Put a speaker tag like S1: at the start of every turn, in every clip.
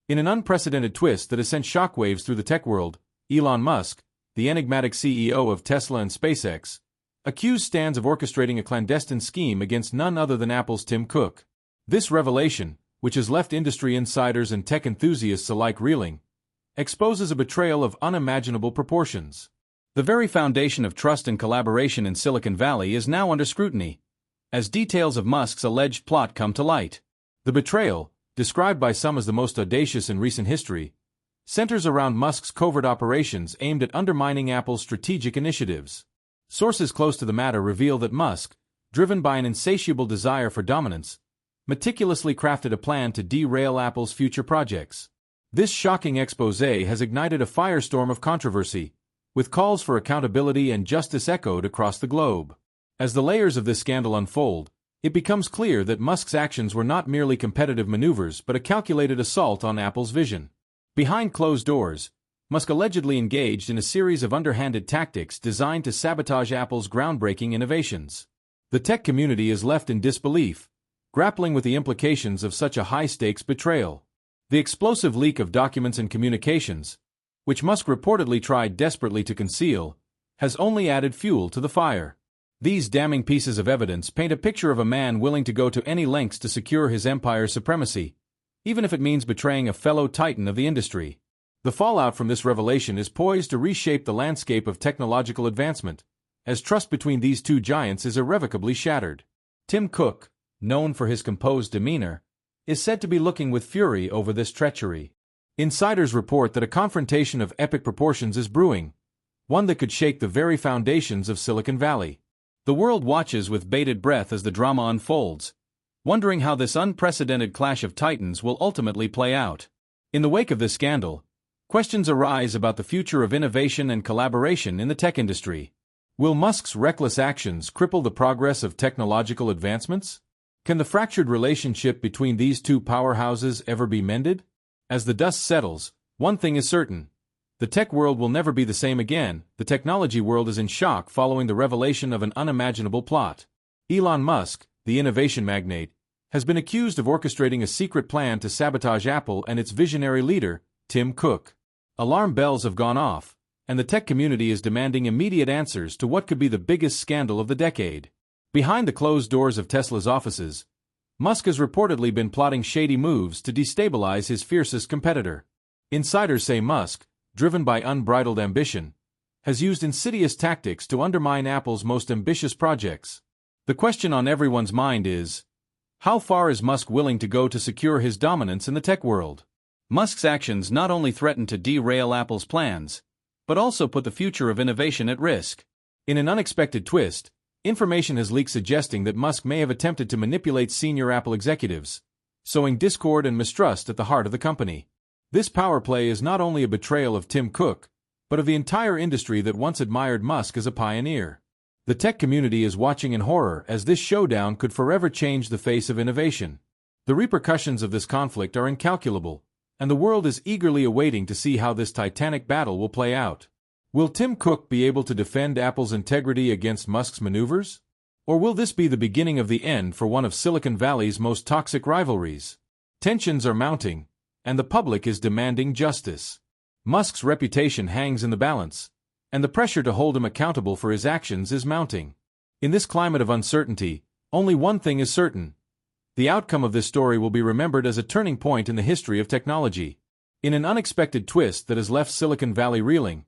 S1: In an unprecedented twist that has sent shockwaves through the tech world, Elon Musk, the enigmatic CEO of Tesla and SpaceX, accused stands of orchestrating a clandestine scheme against none other than Apple's Tim Cook. This revelation, which has left industry insiders and tech enthusiasts alike reeling, exposes a betrayal of unimaginable proportions. The very foundation of trust and collaboration in Silicon Valley is now under scrutiny, as details of Musk's alleged plot come to light. The betrayal, described by some as the most audacious in recent history, centers around Musk's covert operations aimed at undermining Apple's strategic initiatives. Sources close to the matter reveal that Musk, driven by an insatiable desire for dominance, meticulously crafted a plan to derail Apple's future projects. This shocking exposé has ignited a firestorm of controversy, with calls for accountability and justice echoed across the globe. As the layers of this scandal unfold, it becomes clear that Musk's actions were not merely competitive maneuvers but a calculated assault on Apple's vision. Behind closed doors, Musk allegedly engaged in a series of underhanded tactics designed to sabotage Apple's groundbreaking innovations. The tech community is left in disbelief, grappling with the implications of such a high-stakes betrayal. The explosive leak of documents and communications, which Musk reportedly tried desperately to conceal, has only added fuel to the fire. These damning pieces of evidence paint a picture of a man willing to go to any lengths to secure his empire's supremacy, even if it means betraying a fellow titan of the industry. The fallout from this revelation is poised to reshape the landscape of technological advancement, as trust between these two giants is irrevocably shattered. Tim Cook, known for his composed demeanor, is said to be looking with fury over this treachery. Insiders report that a confrontation of epic proportions is brewing, one that could shake the very foundations of Silicon Valley. The world watches with bated breath as the drama unfolds, wondering how this unprecedented clash of titans will ultimately play out. In the wake of this scandal, questions arise about the future of innovation and collaboration in the tech industry. Will Musk's reckless actions cripple the progress of technological advancements? Can the fractured relationship between these two powerhouses ever be mended? As the dust settles, one thing is certain. The tech world will never be the same again. The technology world is in shock following the revelation of an unimaginable plot. Elon Musk, the innovation magnate, has been accused of orchestrating a secret plan to sabotage Apple and its visionary leader, Tim Cook. Alarm bells have gone off, and the tech community is demanding immediate answers to what could be the biggest scandal of the decade. Behind the closed doors of Tesla's offices, Musk has reportedly been plotting shady moves to destabilize his fiercest competitor. Insiders say Musk, driven by unbridled ambition, has used insidious tactics to undermine Apple's most ambitious projects. The question on everyone's mind is, how far is Musk willing to go to secure his dominance in the tech world? Musk's actions not only threaten to derail Apple's plans, but also put the future of innovation at risk. In an unexpected twist, information has leaked suggesting that Musk may have attempted to manipulate senior Apple executives, sowing discord and mistrust at the heart of the company. This power play is not only a betrayal of Tim Cook, but of the entire industry that once admired Musk as a pioneer. The tech community is watching in horror as this showdown could forever change the face of innovation. The repercussions of this conflict are incalculable, and the world is eagerly awaiting to see how this titanic battle will play out. Will Tim Cook be able to defend Apple's integrity against Musk's maneuvers? Or will this be the beginning of the end for one of Silicon Valley's most toxic rivalries? Tensions are mounting, and the public is demanding justice. Musk's reputation hangs in the balance, and the pressure to hold him accountable for his actions is mounting. In this climate of uncertainty, only one thing is certain. The outcome of this story will be remembered as a turning point in the history of technology. In an unexpected twist that has left Silicon Valley reeling,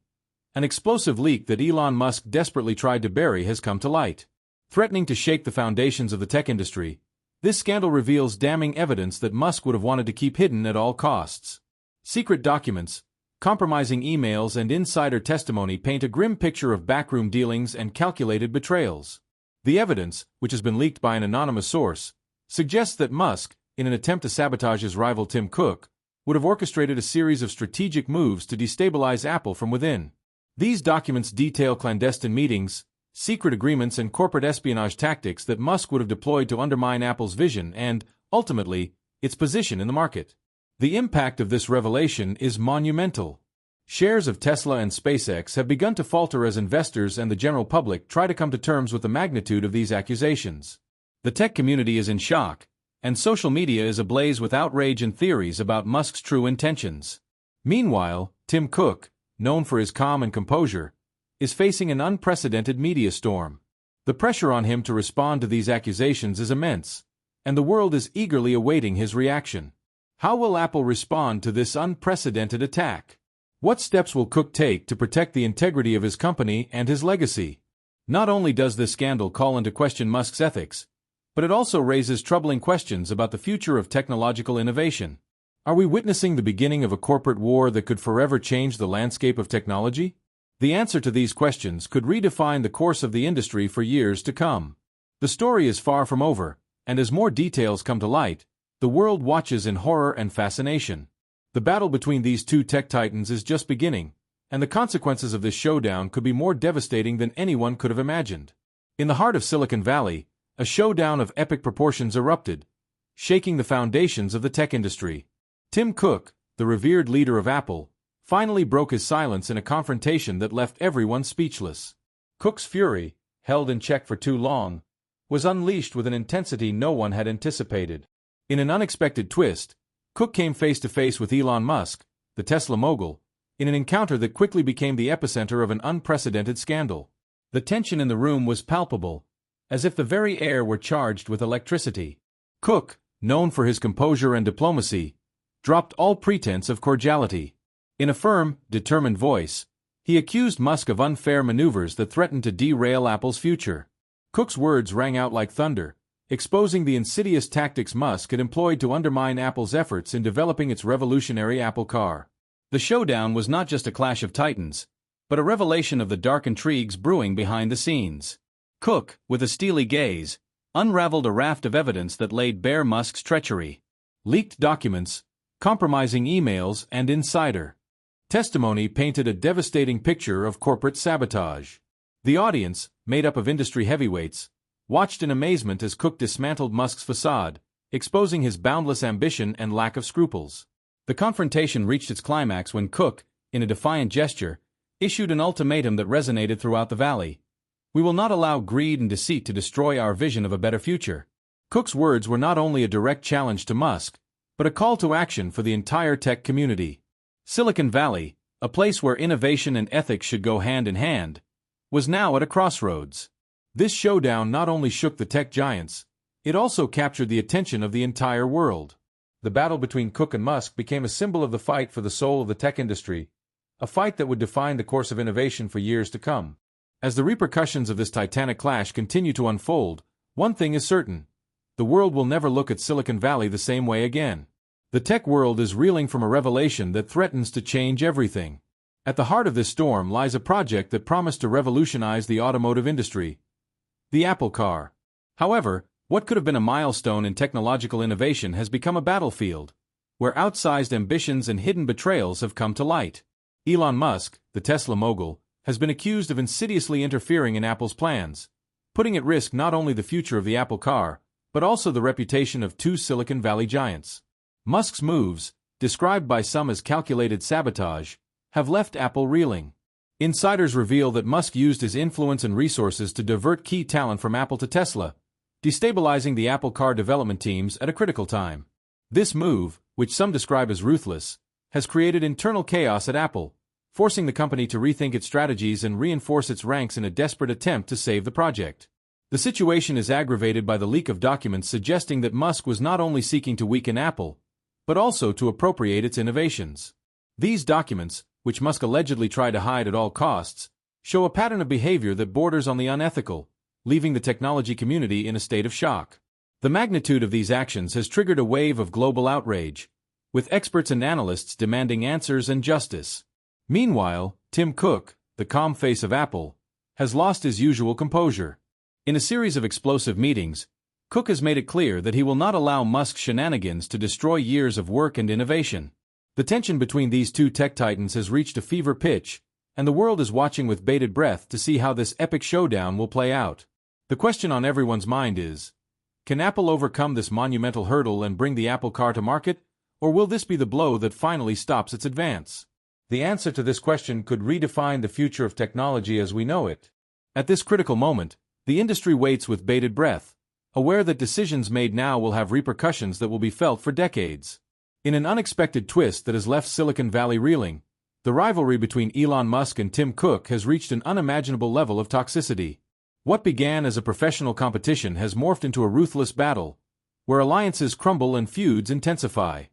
S1: an explosive leak that Elon Musk desperately tried to bury has come to light. Threatening to shake the foundations of the tech industry, this scandal reveals damning evidence that Musk would have wanted to keep hidden at all costs. Secret documents, compromising emails, and insider testimony paint a grim picture of backroom dealings and calculated betrayals. The evidence, which has been leaked by an anonymous source, suggests that Musk, in an attempt to sabotage his rival Tim Cook, would have orchestrated a series of strategic moves to destabilize Apple from within. These documents detail clandestine meetings, secret agreements, and corporate espionage tactics that Musk would have deployed to undermine Apple's vision and, ultimately, its position in the market. The impact of this revelation is monumental. Shares of Tesla and SpaceX have begun to falter as investors and the general public try to come to terms with the magnitude of these accusations. The tech community is in shock, and social media is ablaze with outrage and theories about Musk's true intentions. Meanwhile, Tim Cook, known for his calm and composure, is facing an unprecedented media storm. The pressure on him to respond to these accusations is immense, and the world is eagerly awaiting his reaction. How will Apple respond to this unprecedented attack? What steps will Cook take to protect the integrity of his company and his legacy? Not only does this scandal call into question Musk's ethics, but it also raises troubling questions about the future of technological innovation. Are we witnessing the beginning of a corporate war that could forever change the landscape of technology? The answer to these questions could redefine the course of the industry for years to come. The story is far from over, and as more details come to light, the world watches in horror and fascination. The battle between these two tech titans is just beginning, and the consequences of this showdown could be more devastating than anyone could have imagined. In the heart of Silicon Valley, a showdown of epic proportions erupted, shaking the foundations of the tech industry. Tim Cook, the revered leader of Apple, finally broke his silence in a confrontation that left everyone speechless. Cook's fury, held in check for too long, was unleashed with an intensity no one had anticipated. In an unexpected twist, Cook came face to face with Elon Musk, the Tesla mogul, in an encounter that quickly became the epicenter of an unprecedented scandal. The tension in the room was palpable, as if the very air were charged with electricity. Cook, known for his composure and diplomacy, dropped all pretense of cordiality. In a firm, determined voice, he accused Musk of unfair maneuvers that threatened to derail Apple's future. Cook's words rang out like thunder, exposing the insidious tactics Musk had employed to undermine Apple's efforts in developing its revolutionary Apple car. The showdown was not just a clash of titans, but a revelation of the dark intrigues brewing behind the scenes. Cook, with a steely gaze, unraveled a raft of evidence that laid bare Musk's treachery. Leaked documents, compromising emails, and insider testimony painted a devastating picture of corporate sabotage. The audience, made up of industry heavyweights, watched in amazement as Cook dismantled Musk's facade, exposing his boundless ambition and lack of scruples. The confrontation reached its climax when Cook, in a defiant gesture, issued an ultimatum that resonated throughout the valley. "We will not allow greed and deceit to destroy our vision of a better future." Cook's words were not only a direct challenge to Musk, but a call to action for the entire tech community. Silicon Valley, a place where innovation and ethics should go hand in hand, was now at a crossroads. This showdown not only shook the tech giants, it also captured the attention of the entire world. The battle between Cook and Musk became a symbol of the fight for the soul of the tech industry, a fight that would define the course of innovation for years to come. As the repercussions of this titanic clash continue to unfold, one thing is certain: the world will never look at Silicon Valley the same way again. The tech world is reeling from a revelation that threatens to change everything. At the heart of this storm lies a project that promised to revolutionize the automotive industry: the Apple car. However, what could have been a milestone in technological innovation has become a battlefield, where outsized ambitions and hidden betrayals have come to light. Elon Musk, the Tesla mogul, has been accused of insidiously interfering in Apple's plans, putting at risk not only the future of the Apple car, but also the reputation of two Silicon Valley giants. Musk's moves, described by some as calculated sabotage, have left Apple reeling. Insiders reveal that Musk used his influence and resources to divert key talent from Apple to Tesla, destabilizing the Apple car development teams at a critical time. This move, which some describe as ruthless, has created internal chaos at Apple, forcing the company to rethink its strategies and reinforce its ranks in a desperate attempt to save the project. The situation is aggravated by the leak of documents suggesting that Musk was not only seeking to weaken Apple, but also to appropriate its innovations. These documents, which Musk allegedly tried to hide at all costs, show a pattern of behavior that borders on the unethical, leaving the technology community in a state of shock. The magnitude of these actions has triggered a wave of global outrage, with experts and analysts demanding answers and justice. Meanwhile, Tim Cook, the calm face of Apple, has lost his usual composure. In a series of explosive meetings, Cook has made it clear that he will not allow Musk's shenanigans to destroy years of work and innovation. The tension between these two tech titans has reached a fever pitch, and the world is watching with bated breath to see how this epic showdown will play out. The question on everyone's mind is, can Apple overcome this monumental hurdle and bring the Apple car to market, or will this be the blow that finally stops its advance? The answer to this question could redefine the future of technology as we know it. At this critical moment, the industry waits with bated breath, aware that decisions made now will have repercussions that will be felt for decades. In an unexpected twist that has left Silicon Valley reeling, the rivalry between Elon Musk and Tim Cook has reached an unimaginable level of toxicity. What began as a professional competition has morphed into a ruthless battle, where alliances crumble and feuds intensify.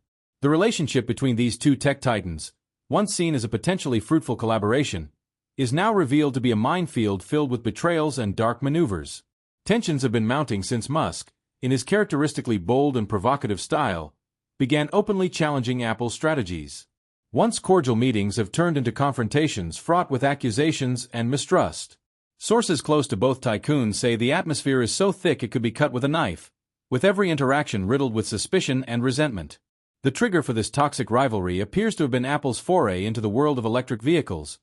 S1: The relationship between these two tech titans, once seen as a potentially fruitful collaboration, is now revealed to be a minefield filled with betrayals and dark maneuvers. Tensions have been mounting since Musk, in his characteristically bold and provocative style, began openly challenging Apple's strategies. Once cordial meetings have turned into confrontations fraught with accusations and mistrust. Sources close to both tycoons say the atmosphere is so thick it could be cut with a knife, with every interaction riddled with suspicion and resentment. The trigger for this toxic rivalry appears to have been Apple's foray into the world of electric vehicles,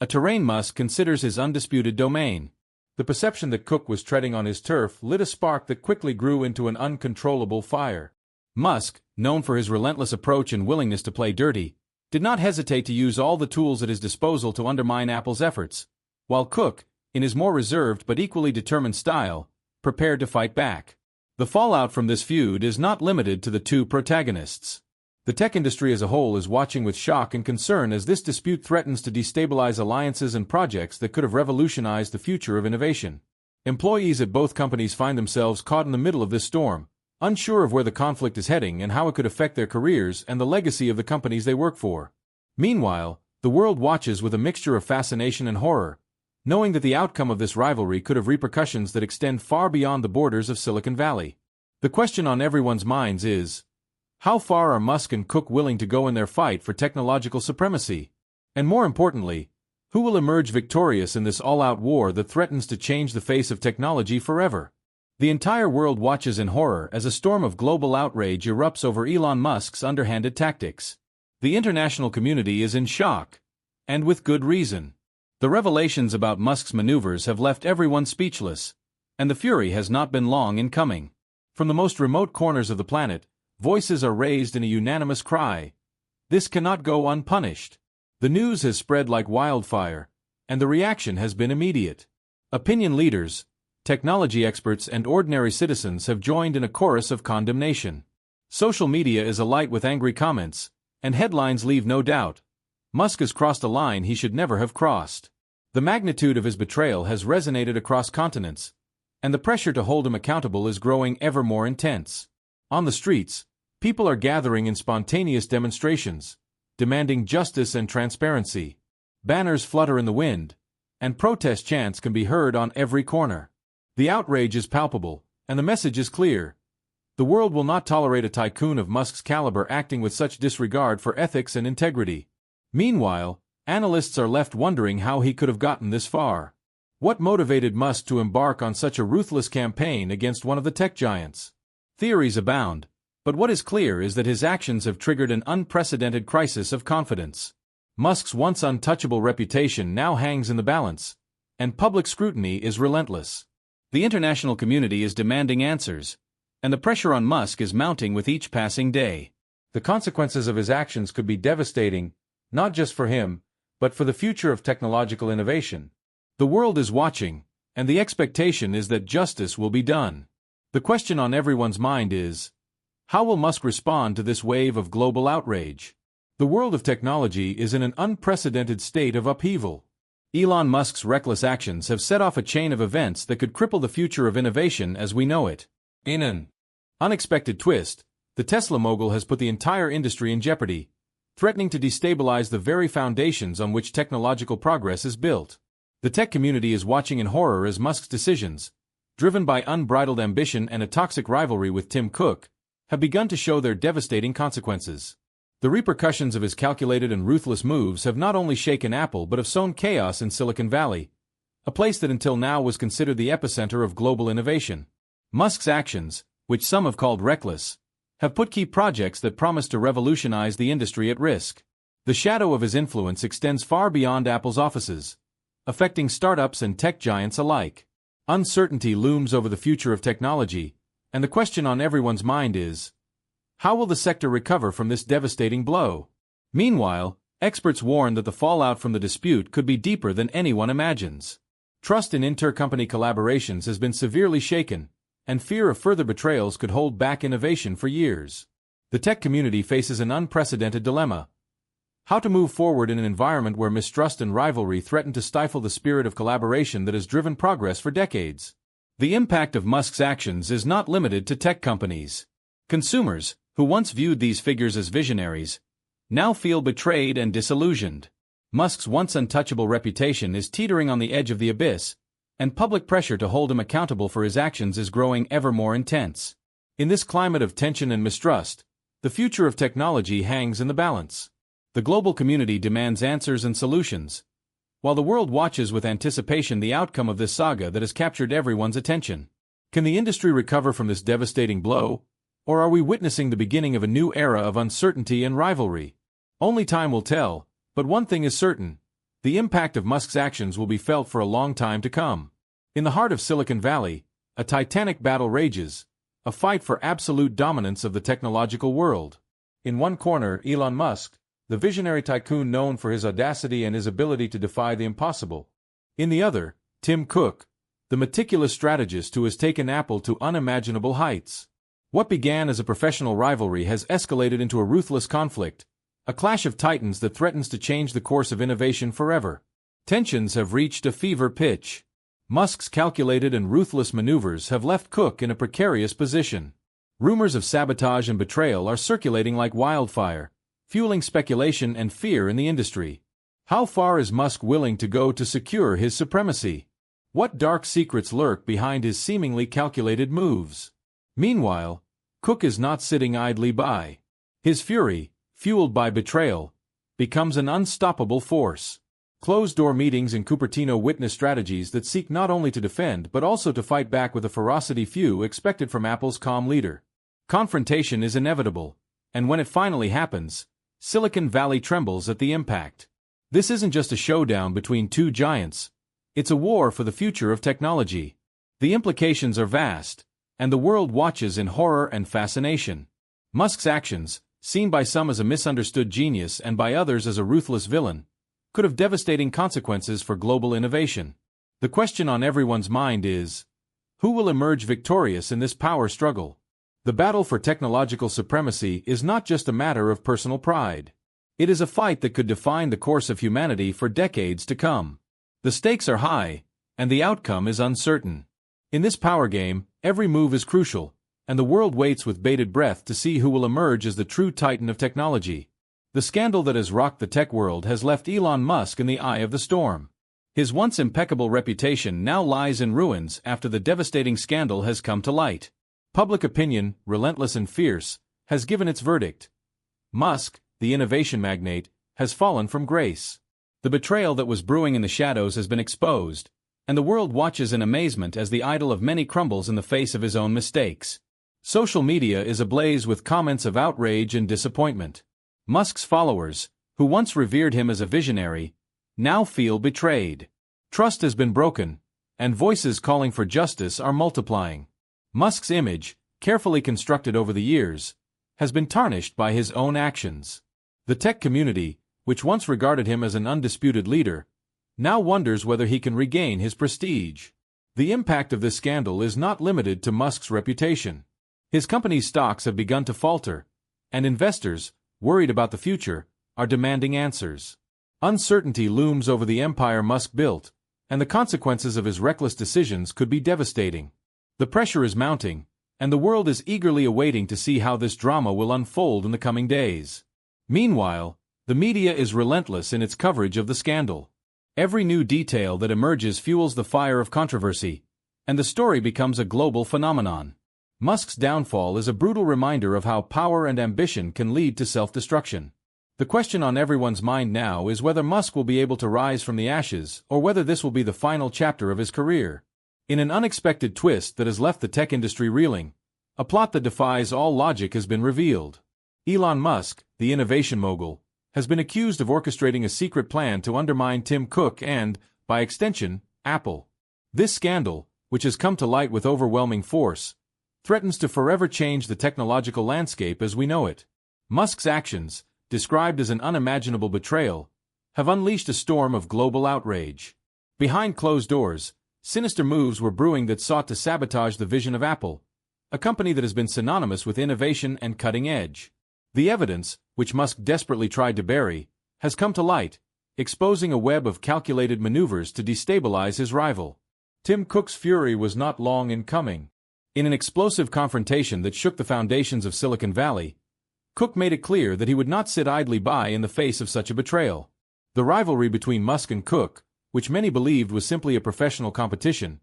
S1: a terrain Musk considers his undisputed domain. The perception that Cook was treading on his turf lit a spark that quickly grew into an uncontrollable fire. Musk, known for his relentless approach and willingness to play dirty, did not hesitate to use all the tools at his disposal to undermine Apple's efforts, while Cook, in his more reserved but equally determined style, prepared to fight back. The fallout from this feud is not limited to the two protagonists. The tech industry as a whole is watching with shock and concern as this dispute threatens to destabilize alliances and projects that could have revolutionized the future of innovation. Employees at both companies find themselves caught in the middle of this storm, unsure of where the conflict is heading and how it could affect their careers and the legacy of the companies they work for. Meanwhile, the world watches with a mixture of fascination and horror, knowing that the outcome of this rivalry could have repercussions that extend far beyond the borders of Silicon Valley. The question on everyone's minds is, how far are Musk and Cook willing to go in their fight for technological supremacy? And more importantly, who will emerge victorious in this all-out war that threatens to change the face of technology forever? The entire world watches in horror as a storm of global outrage erupts over Elon Musk's underhanded tactics. The international community is in shock, and with good reason. The revelations about Musk's maneuvers have left everyone speechless, and the fury has not been long in coming. From the most remote corners of the planet, voices are raised in a unanimous cry. This cannot go unpunished. The news has spread like wildfire, and the reaction has been immediate. Opinion leaders, technology experts and ordinary citizens have joined in a chorus of condemnation. Social media is alight with angry comments, and headlines leave no doubt. Musk has crossed a line he should never have crossed. The magnitude of his betrayal has resonated across continents, and the pressure to hold him accountable is growing ever more intense. On the streets, people are gathering in spontaneous demonstrations, demanding justice and transparency. Banners flutter in the wind, and protest chants can be heard on every corner. The outrage is palpable, and the message is clear. The world will not tolerate a tycoon of Musk's caliber acting with such disregard for ethics and integrity. Meanwhile, analysts are left wondering how he could have gotten this far. What motivated Musk to embark on such a ruthless campaign against one of the tech giants? Theories abound, but what is clear is that his actions have triggered an unprecedented crisis of confidence. Musk's once untouchable reputation now hangs in the balance, and public scrutiny is relentless. The international community is demanding answers, and the pressure on Musk is mounting with each passing day. The consequences of his actions could be devastating, not just for him, but for the future of technological innovation. The world is watching, and the expectation is that justice will be done. The question on everyone's mind is, how will Musk respond to this wave of global outrage? The world of technology is in an unprecedented state of upheaval. Elon Musk's reckless actions have set off a chain of events that could cripple the future of innovation as we know it. In an unexpected twist, the Tesla mogul has put the entire industry in jeopardy, threatening to destabilize the very foundations on which technological progress is built. The tech community is watching in horror as Musk's decisions, driven by unbridled ambition and a toxic rivalry with Tim Cook, have begun to show their devastating consequences. The repercussions of his calculated and ruthless moves have not only shaken Apple but have sown chaos in Silicon Valley, a place that until now was considered the epicenter of global innovation. Musk's actions, which some have called reckless, have put key projects that promise to revolutionize the industry at risk. The shadow of his influence extends far beyond Apple's offices, affecting startups and tech giants alike. Uncertainty looms over the future of technology, and the question on everyone's mind is, how will the sector recover from this devastating blow? Meanwhile, experts warn that the fallout from the dispute could be deeper than anyone imagines. Trust in intercompany collaborations has been severely shaken, and fear of further betrayals could hold back innovation for years. The tech community faces an unprecedented dilemma: how to move forward in an environment where mistrust and rivalry threaten to stifle the spirit of collaboration that has driven progress for decades. The impact of Musk's actions is not limited to tech companies. Consumers, who once viewed these figures as visionaries, now feel betrayed and disillusioned. Musk's once untouchable reputation is teetering on the edge of the abyss, and public pressure to hold him accountable for his actions is growing ever more intense. In this climate of tension and mistrust, the future of technology hangs in the balance. The global community demands answers and solutions, while the world watches with anticipation the outcome of this saga that has captured everyone's attention. Can the industry recover from this devastating blow, or are we witnessing the beginning of a new era of uncertainty and rivalry? Only time will tell, but one thing is certain: the impact of Musk's actions will be felt for a long time to come. In the heart of Silicon Valley, a titanic battle rages, a fight for absolute dominance of the technological world. In one corner, Elon Musk, the visionary tycoon known for his audacity and his ability to defy the impossible. In the other, Tim Cook, the meticulous strategist who has taken Apple to unimaginable heights. What began as a professional rivalry has escalated into a ruthless conflict, a clash of titans that threatens to change the course of innovation forever. Tensions have reached a fever pitch. Musk's calculated and ruthless maneuvers have left Cook in a precarious position. Rumors of sabotage and betrayal are circulating like wildfire, fueling speculation and fear in the industry. How far is Musk willing to go to secure his supremacy? What dark secrets lurk behind his seemingly calculated moves? Meanwhile, Cook is not sitting idly by. His fury, fueled by betrayal, becomes an unstoppable force. Closed-door meetings in Cupertino witness strategies that seek not only to defend but also to fight back with a ferocity few expected from Apple's calm leader. Confrontation is inevitable, and when it finally happens, Silicon Valley trembles at the impact. This isn't just a showdown between two giants, it's a war for the future of technology. The implications are vast, and the world watches in horror and fascination. Musk's actions, seen by some as a misunderstood genius and by others as a ruthless villain, could have devastating consequences for global innovation. The question on everyone's mind is, who will emerge victorious in this power struggle? The battle for technological supremacy is not just a matter of personal pride. It is a fight that could define the course of humanity for decades to come. The stakes are high, and the outcome is uncertain. In this power game, every move is crucial, and the world waits with bated breath to see who will emerge as the true titan of technology. The scandal that has rocked the tech world has left Elon Musk in the eye of the storm. His once impeccable reputation now lies in ruins after the devastating scandal has come to light. Public opinion, relentless and fierce, has given its verdict. Musk, the innovation magnate, has fallen from grace. The betrayal that was brewing in the shadows has been exposed, and the world watches in amazement as the idol of many crumbles in the face of his own mistakes. Social media is ablaze with comments of outrage and disappointment. Musk's followers, who once revered him as a visionary, now feel betrayed. Trust has been broken, and voices calling for justice are multiplying. Musk's image, carefully constructed over the years, has been tarnished by his own actions. The tech community, which once regarded him as an undisputed leader, now wonders whether he can regain his prestige. The impact of this scandal is not limited to Musk's reputation. His company's stocks have begun to falter, and investors, worried about the future, are demanding answers. Uncertainty looms over the empire Musk built, and the consequences of his reckless decisions could be devastating. The pressure is mounting, and the world is eagerly awaiting to see how this drama will unfold in the coming days. Meanwhile, the media is relentless in its coverage of the scandal. Every new detail that emerges fuels the fire of controversy, and the story becomes a global phenomenon. Musk's downfall is a brutal reminder of how power and ambition can lead to self-destruction. The question on everyone's mind now is whether Musk will be able to rise from the ashes or whether this will be the final chapter of his career. In an unexpected twist that has left the tech industry reeling, a plot that defies all logic has been revealed. Elon Musk, the innovation mogul, has been accused of orchestrating a secret plan to undermine Tim Cook and, by extension, Apple. This scandal, which has come to light with overwhelming force, threatens to forever change the technological landscape as we know it. Musk's actions, described as an unimaginable betrayal, have unleashed a storm of global outrage. Behind closed doors, sinister moves were brewing that sought to sabotage the vision of Apple, a company that has been synonymous with innovation and cutting edge. The evidence, which Musk desperately tried to bury, has come to light, exposing a web of calculated maneuvers to destabilize his rival. Tim Cook's fury was not long in coming. In an explosive confrontation that shook the foundations of Silicon Valley, Cook made it clear that he would not sit idly by in the face of such a betrayal. The rivalry between Musk and Cook, which many believed was simply a professional competition,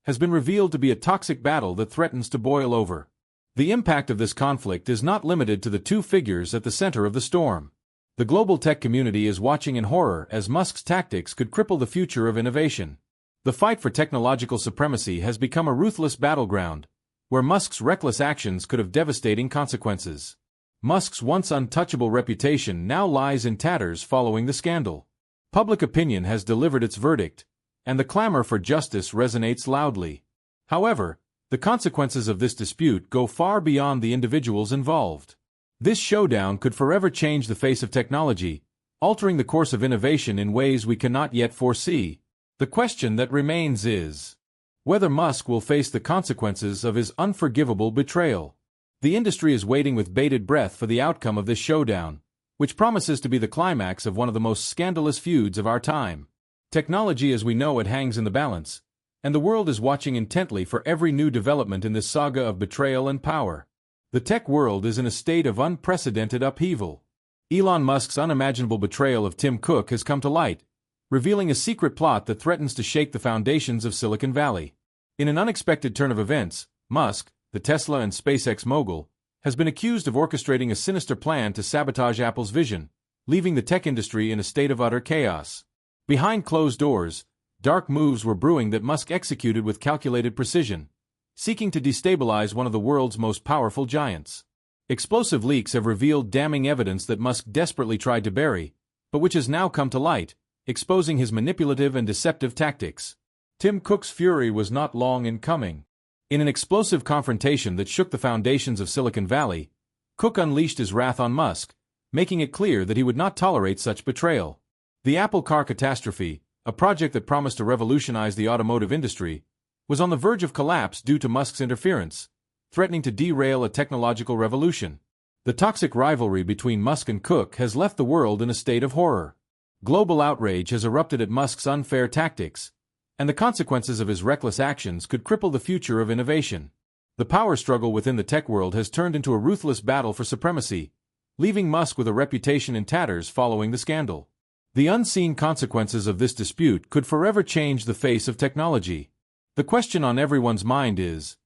S1: has been revealed to be a toxic battle that threatens to boil over. The impact of this conflict is not limited to the two figures at the center of the storm. The global tech community is watching in horror as Musk's tactics could cripple the future of innovation. The fight for technological supremacy has become a ruthless battleground, where Musk's reckless actions could have devastating consequences. Musk's once untouchable reputation now lies in tatters following the scandal. Public opinion has delivered its verdict, and the clamor for justice resonates loudly. However, the consequences of this dispute go far beyond the individuals involved. This showdown could forever change the face of technology, altering the course of innovation in ways we cannot yet foresee. The question that remains is whether Musk will face the consequences of his unforgivable betrayal. The industry is waiting with bated breath for the outcome of this showdown, which promises to be the climax of one of the most scandalous feuds of our time. Technology as we know it hangs in the balance, and the world is watching intently for every new development in this saga of betrayal and power. The tech world is in a state of unprecedented upheaval. Elon Musk's unimaginable betrayal of Tim Cook has come to light, revealing a secret plot that threatens to shake the foundations of Silicon Valley. In an unexpected turn of events, Musk, the Tesla and SpaceX mogul, has been accused of orchestrating a sinister plan to sabotage Apple's vision, leaving the tech industry in a state of utter chaos. Behind closed doors, dark moves were brewing that Musk executed with calculated precision, seeking to destabilize one of the world's most powerful giants. Explosive leaks have revealed damning evidence that Musk desperately tried to bury, but which has now come to light, exposing his manipulative and deceptive tactics. Tim Cook's fury was not long in coming. In an explosive confrontation that shook the foundations of Silicon Valley, Cook unleashed his wrath on Musk, making it clear that he would not tolerate such betrayal. The Apple car catastrophe, a project that promised to revolutionize the automotive industry, was on the verge of collapse due to Musk's interference, threatening to derail a technological revolution. The toxic rivalry between Musk and Cook has left the world in a state of horror. Global outrage has erupted at Musk's unfair tactics, and the consequences of his reckless actions could cripple the future of innovation. The power struggle within the tech world has turned into a ruthless battle for supremacy, leaving Musk with a reputation in tatters following the scandal. The unseen consequences of this dispute could forever change the face of technology. The question on everyone's mind is,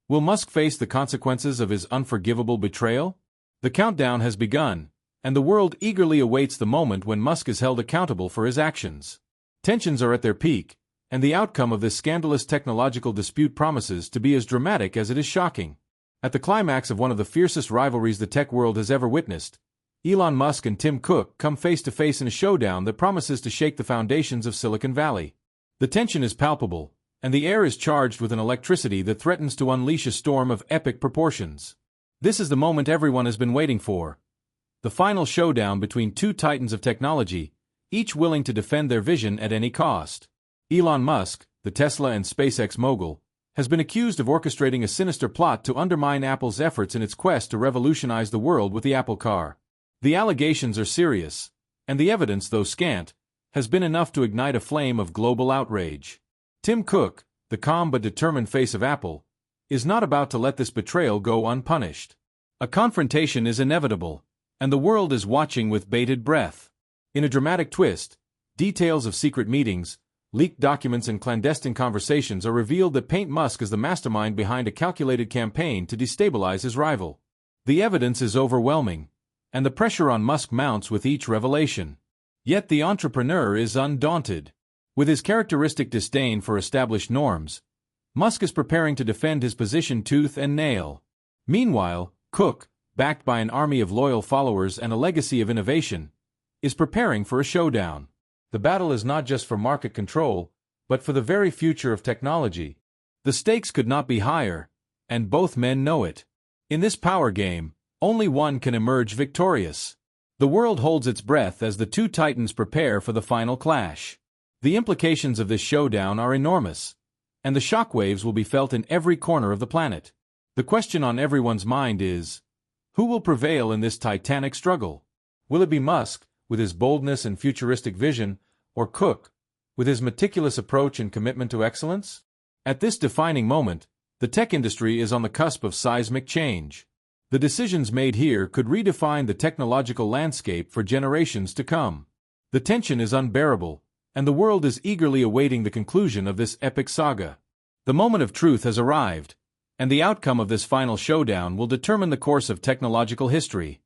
S1: will Musk face the consequences of his unforgivable betrayal? The countdown has begun, and the world eagerly awaits the moment when Musk is held accountable for his actions. Tensions are at their peak, and the outcome of this scandalous technological dispute promises to be as dramatic as it is shocking. At the climax of one of the fiercest rivalries the tech world has ever witnessed, Elon Musk and Tim Cook come face to face in a showdown that promises to shake the foundations of Silicon Valley. The tension is palpable, and the air is charged with an electricity that threatens to unleash a storm of epic proportions. This is the moment everyone has been waiting for. The final showdown between two titans of technology, each willing to defend their vision at any cost. Elon Musk, the Tesla and SpaceX mogul, has been accused of orchestrating a sinister plot to undermine Apple's efforts in its quest to revolutionize the world with the Apple car. The allegations are serious, and the evidence, though scant, has been enough to ignite a flame of global outrage. Tim Cook, the calm but determined face of Apple, is not about to let this betrayal go unpunished. A confrontation is inevitable, and the world is watching with bated breath. In a dramatic twist, details of secret meetings, leaked documents and clandestine conversations are revealed that paint Musk as the mastermind behind a calculated campaign to destabilize his rival. The evidence is overwhelming, and the pressure on Musk mounts with each revelation. Yet the entrepreneur is undaunted. With his characteristic disdain for established norms, Musk is preparing to defend his position tooth and nail. Meanwhile, Cook, backed by an army of loyal followers and a legacy of innovation, is preparing for a showdown. The battle is not just for market control, but for the very future of technology. The stakes could not be higher, and both men know it. In this power game, only one can emerge victorious. The world holds its breath as the two titans prepare for the final clash. The implications of this showdown are enormous, and the shockwaves will be felt in every corner of the planet. The question on everyone's mind is, who will prevail in this titanic struggle? Will it be Musk, with his boldness and futuristic vision, or Cook, with his meticulous approach and commitment to excellence? At this defining moment, the tech industry is on the cusp of seismic change. The decisions made here could redefine the technological landscape for generations to come. The tension is unbearable, and the world is eagerly awaiting the conclusion of this epic saga. The moment of truth has arrived, and the outcome of this final showdown will determine the course of technological history.